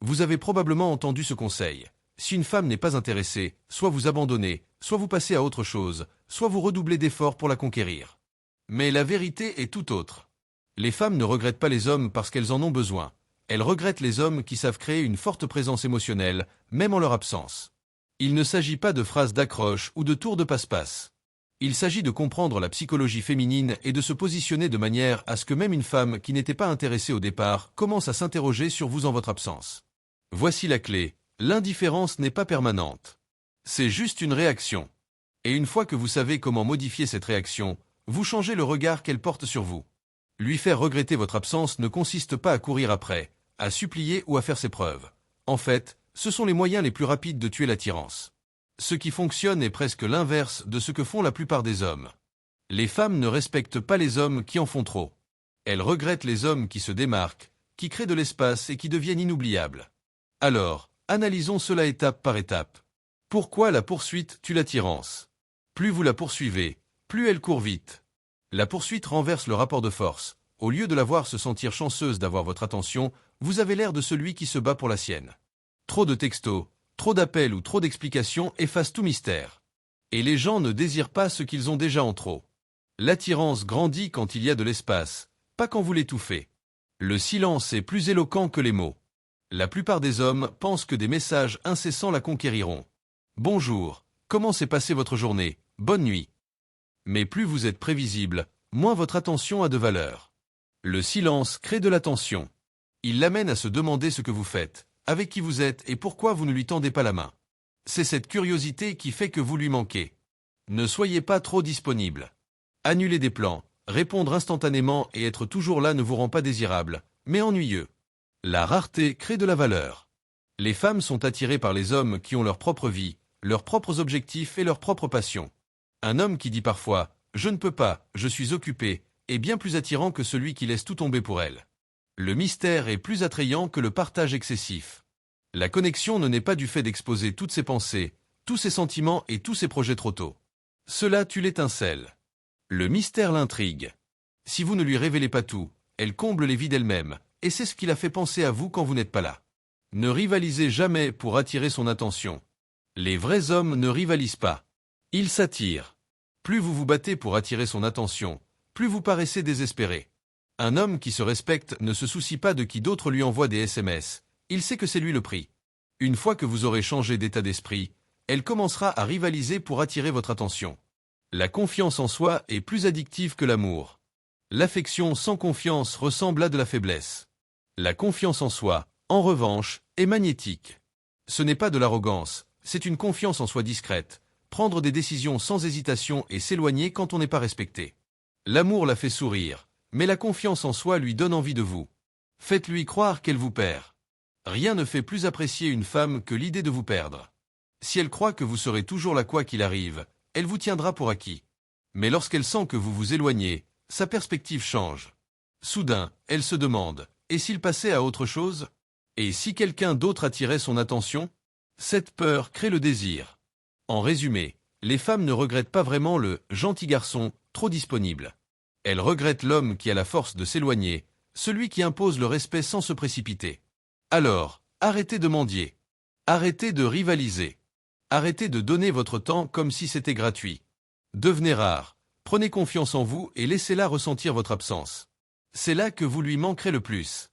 Vous avez probablement entendu ce conseil. Si une femme n'est pas intéressée, soit vous abandonnez, soit vous passez à autre chose, soit vous redoublez d'efforts pour la conquérir. Mais la vérité est tout autre. Les femmes ne regrettent pas les hommes parce qu'elles en ont besoin. Elles regrettent les hommes qui savent créer une forte présence émotionnelle, même en leur absence. Il ne s'agit pas de phrases d'accroche ou de tours de passe-passe. Il s'agit de comprendre la psychologie féminine et de se positionner de manière à ce que même une femme qui n'était pas intéressée au départ commence à s'interroger sur vous en votre absence. Voici la clé, l'indifférence n'est pas permanente. C'est juste une réaction. Et une fois que vous savez comment modifier cette réaction, vous changez le regard qu'elle porte sur vous. Lui faire regretter votre absence ne consiste pas à courir après, à supplier ou à faire ses preuves. En fait, ce sont les moyens les plus rapides de tuer l'attirance. Ce qui fonctionne est presque l'inverse de ce que font la plupart des hommes. Les femmes ne respectent pas les hommes qui en font trop. Elles regrettent les hommes qui se démarquent, qui créent de l'espace et qui deviennent inoubliables. Alors, analysons cela étape par étape. Pourquoi la poursuite tue l'attirance? Plus vous la poursuivez, plus elle court vite. La poursuite renverse le rapport de force. Au lieu de la voir se sentir chanceuse d'avoir votre attention, vous avez l'air de celui qui se bat pour la sienne. Trop de textos, trop d'appels ou trop d'explications effacent tout mystère. Et les gens ne désirent pas ce qu'ils ont déjà en trop. L'attirance grandit quand il y a de l'espace, pas quand vous l'étouffez. Le silence est plus éloquent que les mots. La plupart des hommes pensent que des messages incessants la conquériront. Bonjour, comment s'est passée votre journée? Bonne nuit. Mais plus vous êtes prévisible, moins votre attention a de valeur. Le silence crée de l'attention. Il l'amène à se demander ce que vous faites, avec qui vous êtes et pourquoi vous ne lui tendez pas la main. C'est cette curiosité qui fait que vous lui manquez. Ne soyez pas trop disponible. Annuler des plans, répondre instantanément et être toujours là ne vous rend pas désirable, mais ennuyeux. La rareté crée de la valeur. Les femmes sont attirées par les hommes qui ont leur propre vie, leurs propres objectifs et leurs propres passions. Un homme qui dit parfois « je ne peux pas, je suis occupé » est bien plus attirant que celui qui laisse tout tomber pour elle. Le mystère est plus attrayant que le partage excessif. La connexion ne naît pas du fait d'exposer toutes ses pensées, tous ses sentiments et tous ses projets trop tôt. Cela tue l'étincelle. Le mystère l'intrigue. Si vous ne lui révélez pas tout, elle comble les vides elle-même, et c'est ce qui la fait penser à vous quand vous n'êtes pas là. Ne rivalisez jamais pour attirer son attention. Les vrais hommes ne rivalisent pas. Ils s'attirent. Plus vous vous battez pour attirer son attention, plus vous paraissez désespéré. Un homme qui se respecte ne se soucie pas de qui d'autre lui envoie des SMS. Il sait que c'est lui le prix. Une fois que vous aurez changé d'état d'esprit, elle commencera à rivaliser pour attirer votre attention. La confiance en soi est plus addictive que l'amour. L'affection sans confiance ressemble à de la faiblesse. La confiance en soi, en revanche, est magnétique. Ce n'est pas de l'arrogance, c'est une confiance en soi discrète, prendre des décisions sans hésitation et s'éloigner quand on n'est pas respecté. L'amour la fait sourire, mais la confiance en soi lui donne envie de vous. Faites-lui croire qu'elle vous perd. Rien ne fait plus apprécier une femme que l'idée de vous perdre. Si elle croit que vous serez toujours là quoi qu'il arrive, elle vous tiendra pour acquis. Mais lorsqu'elle sent que vous vous éloignez, sa perspective change. Soudain, elle se demande, et s'il passait à autre chose? Et si quelqu'un d'autre attirait son attention? Cette peur crée le désir. En résumé, les femmes ne regrettent pas vraiment le « gentil garçon » trop disponible. Elles regrettent l'homme qui a la force de s'éloigner, celui qui impose le respect sans se précipiter. Alors, arrêtez de mendier. Arrêtez de rivaliser. Arrêtez de donner votre temps comme si c'était gratuit. Devenez rare, prenez confiance en vous et laissez-la ressentir votre absence. C'est là que vous lui manquerez le plus.